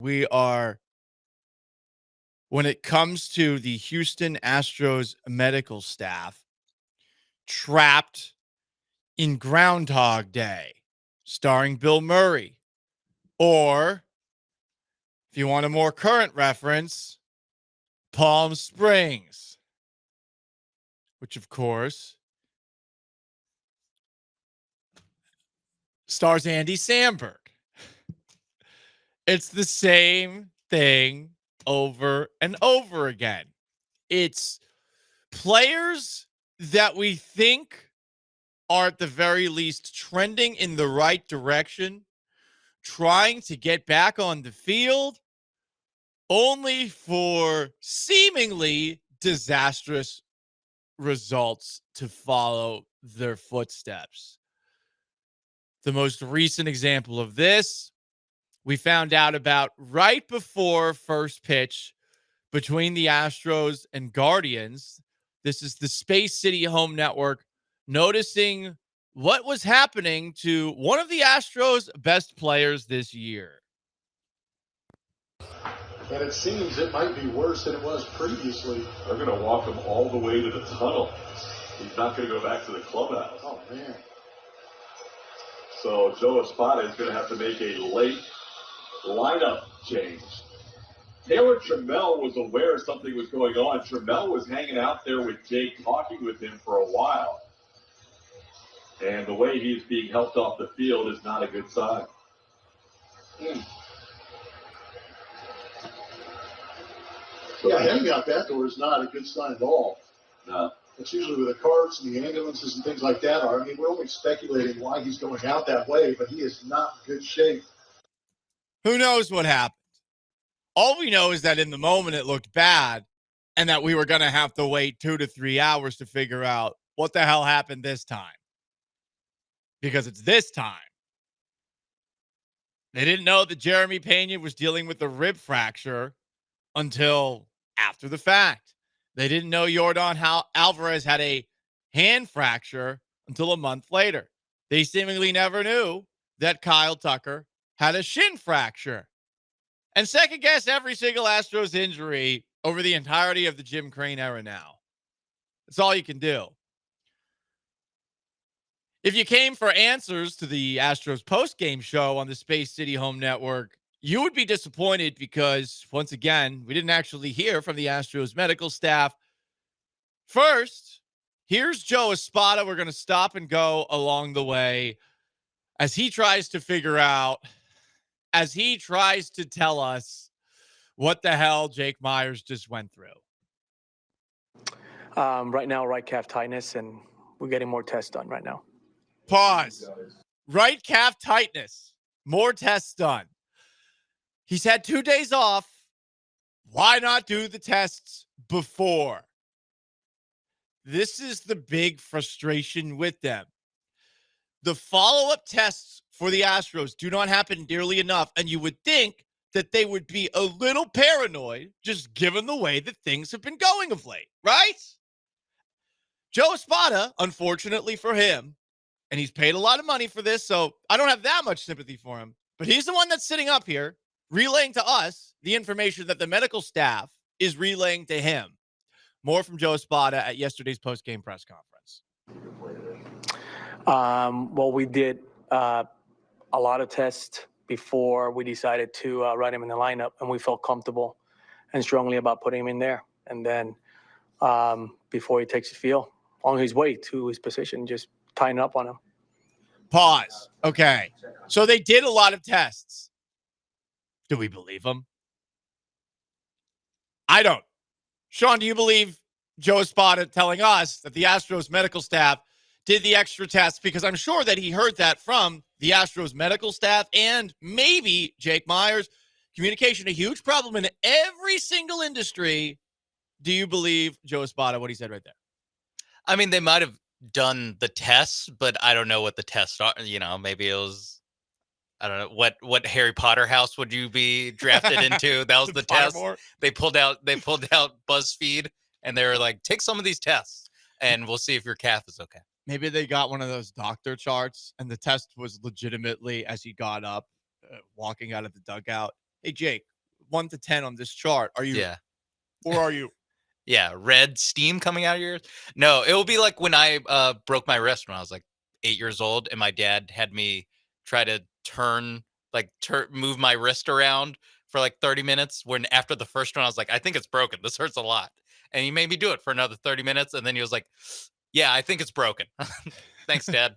We are, when it comes to the Houston Astros medical staff, trapped in Groundhog Day, starring Bill Murray. Or, if you want a more current reference, Palm Springs, which, of course, stars Andy Samberg. It's the same thing over and over again. It's players that we think are at the very least trending in the right direction, trying to get back on the field, only for seemingly disastrous results to follow their footsteps. The most recent example of this, we found out about right before first pitch between the Astros and Guardians. This is the Space City Home Network noticing what was happening to one of the Astros' best players this year. And it seems it might be worse than it was previously. They're going to walk him all the way to the tunnel. He's not going to go back to the clubhouse. Oh, man. So Joe Espada is going to have to make a late lineup change. Taylor Trammell was aware something was going on. Trammell was hanging out there with Jake, talking with him for a while. And the way he's being helped off the field is not a good sign. Yeah, hanging out that door is not a good sign at all. No. It's usually where the carts and the ambulances and things like that are. I mean, we're only speculating why he's going out that way, but he is not in good shape. Who knows what happened? All we know is that in the moment it looked bad and that we were going to have to wait 2 to 3 hours to figure out what the hell happened this time. Because it's this time. They didn't know that Jeremy Pena was dealing with a rib fracture until after the fact. They didn't know Yordan Alvarez had a hand fracture until a month later. They seemingly never knew that Kyle Tucker had a shin fracture. And second guess every single Astros injury over the entirety of the Jim Crane era now. That's all you can do. If you came for answers to the Astros post-game show on the Space City Home Network, you would be disappointed because, once again, we didn't actually hear from the Astros medical staff. First, here's Joe Espada. We're going to stop and go along the way as he tries to figure out, as he tries to tell us what the hell Jake Myers just went through. Right now, right calf tightness, and we're getting more tests done right now. Pause. Right calf tightness. More tests done. He's had 2 days off. Why not do the tests before? This is the big frustration with them. The follow-up tests for the Astros do not happen nearly enough, and you would think that they would be a little paranoid just given the way that things have been going of late, right? Joe Espada, unfortunately for him, and he's paid a lot of money for this, so I don't have that much sympathy for him, but he's the one that's sitting up here relaying to us the information that the medical staff is relaying to him. More from Joe Espada at yesterday's post-game press conference. Well, we did a lot of tests before we decided to write him in the lineup, and we felt comfortable and strongly about putting him in there. And then before he takes the field, on his way to his position, just tying up on him. Pause. Okay. So they did a lot of tests. Do we believe them? I don't. Sean, do you believe Joe Espada telling us that the Astros medical staff did the extra tests? Because I'm sure that he heard that from the Astros medical staff and maybe Jake Myers. Communication, a huge problem in every single industry. Do you believe Joe Espada, what he said right there? I mean, they might have done the tests, but I don't know what the tests are. You know, maybe it was, I don't know, what Harry Potter house would you be drafted into? That was the test. They pulled out BuzzFeed, and they were like, take some of these tests, and we'll see if your calf is okay. Maybe they got one of those doctor charts, and the test was legitimately as he got up, walking out of the dugout. hey, Jake, 1 to 10 on this chart. Are you, Yeah. or are you? Yeah, red steam coming out of your ears. No, it will be like when I broke my wrist when I was like 8 years old, and my dad had me try to move my wrist around for like 30 minutes. When after the first one, I was like, I think it's broken. This hurts a lot, and he made me do it for another 30 minutes, and then he was like, yeah, I think it's broken. Thanks, Dad.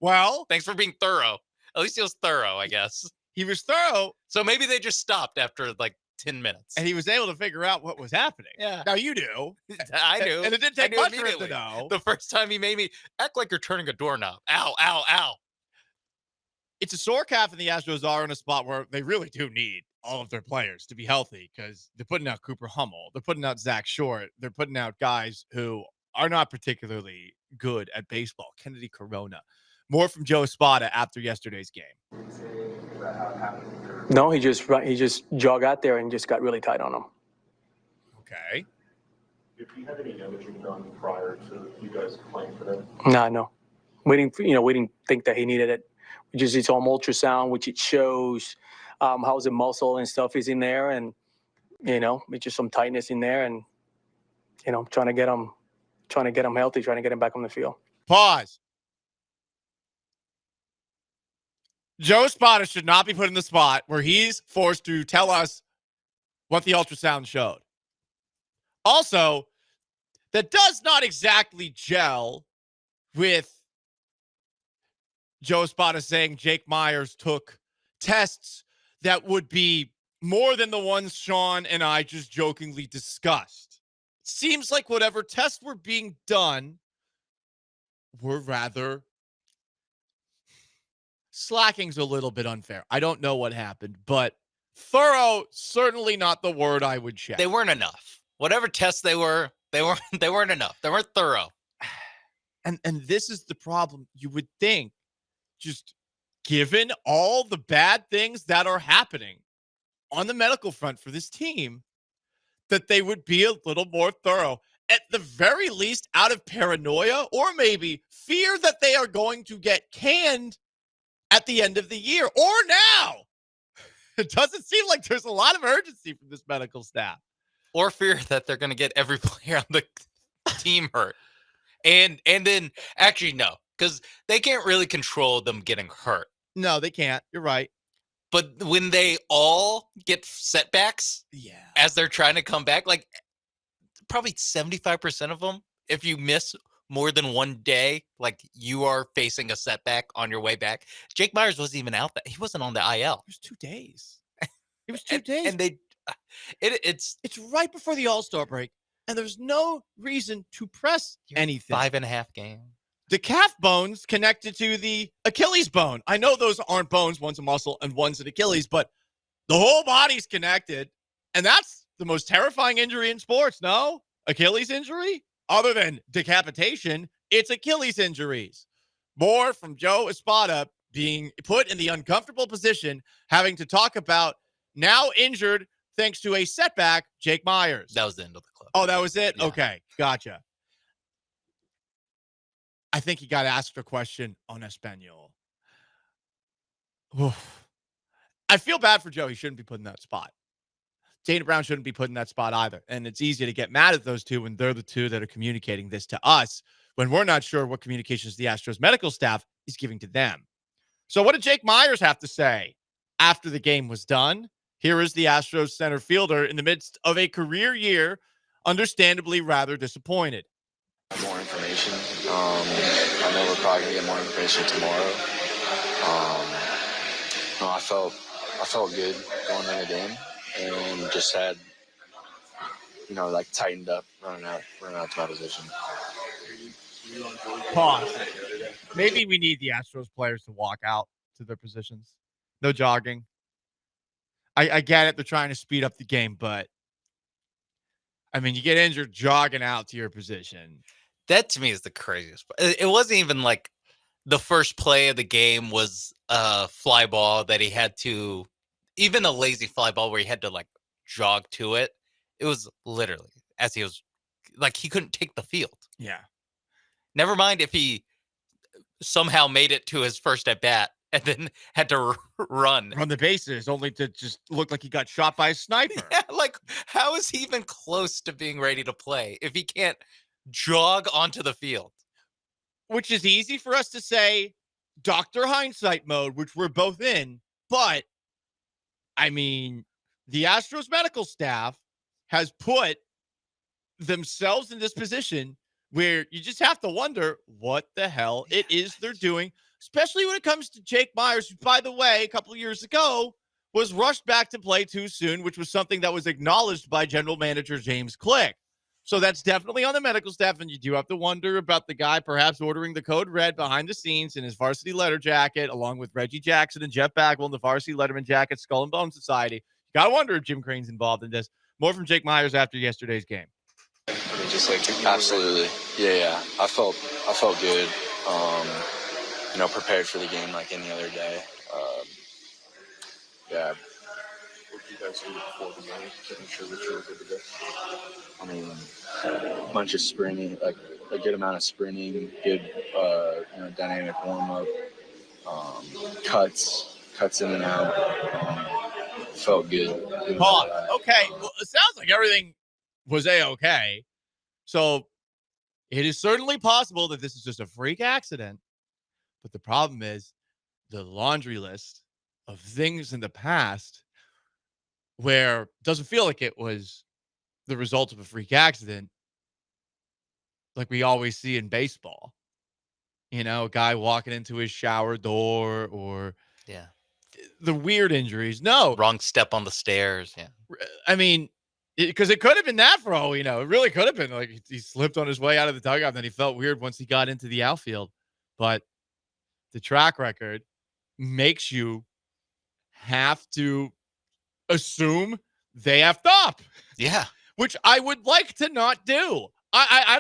Well, Thanks for being thorough. At least he was thorough, I guess. he was thorough, So maybe they just stopped after like 10 minutes. and he was able to figure out what was happening. Yeah. Now you do. I knew. And it didn't I take knew much for him to immediately. know. The first time he made me act like you're turning a doorknob. Ow, ow, ow. It's a sore calf, and the Astros are in a spot where they really do need all of their players to be healthy because they're putting out Cooper Hummel. They're putting out Zach Short. They're putting out guys who are not particularly good at baseball. Kennedy Corona. More from Joe Espada after yesterday's game. No, he just jogged out there and just got really tight on him. Okay. If you had any imaging done prior to you guys playing for them? No. We didn't think that he needed it. We just did some ultrasound, which it shows how the muscle and stuff is in there, and it's just some tightness in there, and trying to get him healthy, trying to get him back on the field. Pause. Joe Espada should not be put in the spot where he's forced to tell us what the ultrasound showed. Also, that does not exactly gel with Joe Espada saying Jake Myers took tests that would be more than the ones Sean and I just jokingly discussed. Seems like whatever tests were being done were rather slacking's a little bit unfair. I don't know what happened, but thorough, certainly not the word I would check. They weren't enough. Whatever tests they weren't enough. They weren't thorough. And this is the problem. You would think, just given all the bad things that are happening on the medical front for this team, that they would be a little more thorough, at the very least out of paranoia or maybe fear that they are going to get canned at the end of the year or now. It doesn't seem like there's a lot of urgency from this medical staff. Or fear that they're going to get every player on the team hurt. And then, actually, no, because they can't really control them getting hurt. No, they can't. You're right. But when they all get setbacks as they're trying to come back, like probably 75% of them, if you miss more than one day, like you are facing a setback on your way back. Jake Myers wasn't even out. He wasn't on the IL. It was 2 days. It was 2 days. And it's right before the All-Star break, and there's no reason to press anything. 5.5 games. The calf bone's connected to the Achilles bone. I know those aren't bones. One's a muscle and one's an Achilles, but the whole body's connected. And that's the most terrifying injury in sports, no? Achilles injury? Other than decapitation, it's Achilles injuries. More from Joe Espada being put in the uncomfortable position, having to talk about now injured thanks to a setback, Jake Myers. That was the end of the clip. Oh, that was it? Yeah. Okay, gotcha. I think he got asked a question on Espanol. Oof. I feel bad for Joe. He shouldn't be put in that spot. Dana Brown shouldn't be put in that spot either. And it's easy to get mad at those two when they're the two that are communicating this to us when we're not sure what communications the Astros medical staff is giving to them. So what did Jake Myers have to say after the game was done? Here is the Astros center fielder in the midst of a career year, understandably rather disappointed. More information. I know we're probably gonna get more information tomorrow. No, I felt good going in the game and just had, tightened up, running out to my position. Pause. Maybe we need the Astros players to walk out to their positions. No jogging. I get it. They're trying to speed up the game, but I mean, you get injured jogging out to your position. That to me is the craziest. It wasn't even like the first play of the game was a fly ball that he had to, even a lazy fly ball where he had to like jog to it. It was literally as he was like, he couldn't take the field. Yeah. Never mind if he somehow made it to his first at bat and then had to run. Run the bases only to just look like he got shot by a sniper. Yeah, like, how is he even close to being ready to play if he can't jog onto the field? Which is easy for us to say, Dr. Hindsight mode, which we're both in. But, I mean, the Astros medical staff has put themselves in this position where you just have to wonder what the hell it is they're doing, especially when it comes to Jake Myers, who, by the way, a couple of years ago was rushed back to play too soon, which was something that was acknowledged by general manager James Click. So that's definitely on the medical staff, and you do have to wonder about the guy perhaps ordering the code red behind the scenes in his varsity letter jacket, along with Reggie Jackson and Jeff Bagwell in the varsity letterman jacket, Skull and Bone Society. You got to wonder if Jim Crane's involved in this. More from Jake Myers after yesterday's game. Just like absolutely, yeah. I felt good. Prepared for the game like any other day. Yeah. What did you guys do before the game to make sure that you were good to go? I mean, a bunch of sprinting, like a good amount of sprinting, good, dynamic warm up, cuts in and out. Felt good. Pause. Okay. Well, it sounds like everything was A-okay. So it is certainly possible that this is just a freak accident. But the problem is the laundry list of things in the past where it doesn't feel like it was the result of a freak accident like we always see in baseball. A guy walking into his shower door or Yeah. the weird injuries. No. Wrong step on the stairs. Yeah. I mean, because it could have been that for all we know. It really could have been like he slipped on his way out of the dugout and then he felt weird once he got into the outfield. But the track record makes you have to assume they effed up, Yeah. which I would like to not do. I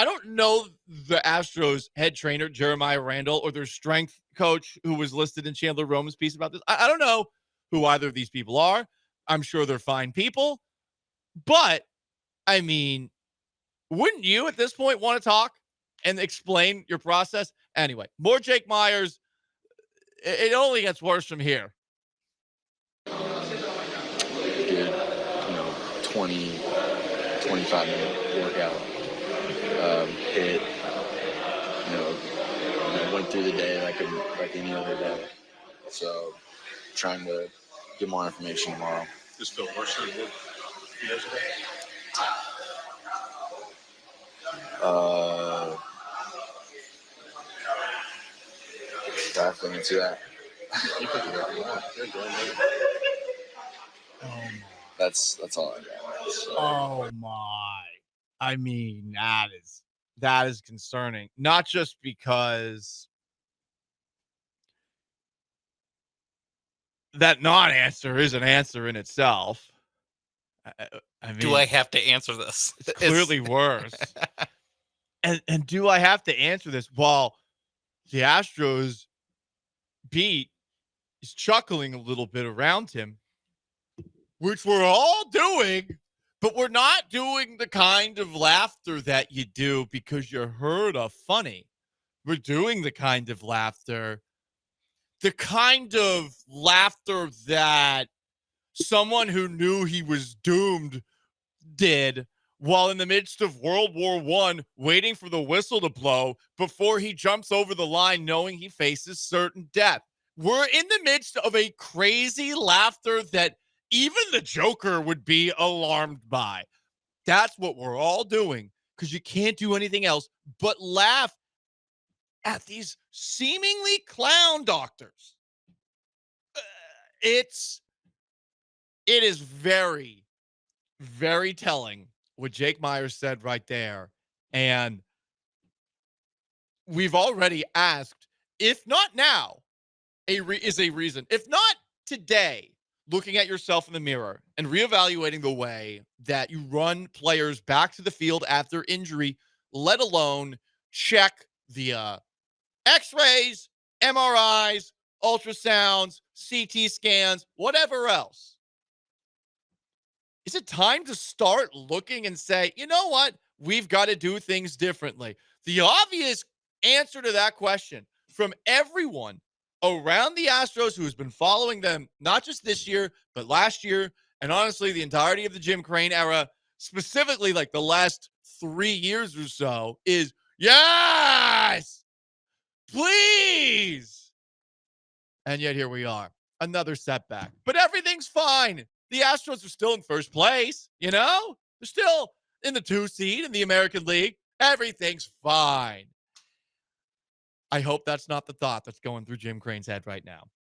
don't know the Astros head trainer, Jeremiah Randall, or their strength coach who was listed in Chandler Roman's piece about this. I don't know who either of these people are. I'm sure they're fine people. But, I mean, wouldn't you at this point want to talk and explain your process? Anyway, more Jake Myers. It only gets worse from here. Good, 20, 25-minute workout. Hit, went through the day like any other day. So, trying to get more information tomorrow. Just feel worse than it did yesterday? Do I have to answer that? You can do whatever you want. You're doing it. That's all I got. So. Oh my. I mean, that is concerning. Not just because that non-answer is an answer in itself. I mean, Do I have to answer this? it's clearly worse. And do I have to answer this while the Astros beat is chuckling a little bit around him, which we're all doing, but we're not doing the kind of laughter that you do because you heard a funny. We're doing the kind of laughter that someone who knew he was doomed did while in the midst of World War I, waiting for the whistle to blow before he jumps over the line knowing he faces certain death. We're in the midst of a crazy laughter that even the Joker would be alarmed by. That's what we're all doing because you can't do anything else but laugh at these seemingly clown doctors. It is very, very telling what Jake Myers said right there. And we've already asked, if not now, is a reason. If not today, looking at yourself in the mirror and reevaluating the way that you run players back to the field after injury, let alone check the X-rays, MRIs, ultrasounds, CT scans, whatever else. Is it time to start looking and say, you know what? We've got to do things differently. The obvious answer to that question from everyone around the Astros who's been following them, not just this year, but last year, and honestly, the entirety of the Jim Crane era, specifically like the last 3 years or so, is yes, please. And yet here we are, another setback. But everything's fine. The Astros are still in first place, you know? They're still in the 2 seed in the American League. Everything's fine. I hope that's not the thought that's going through Jim Crane's head right now.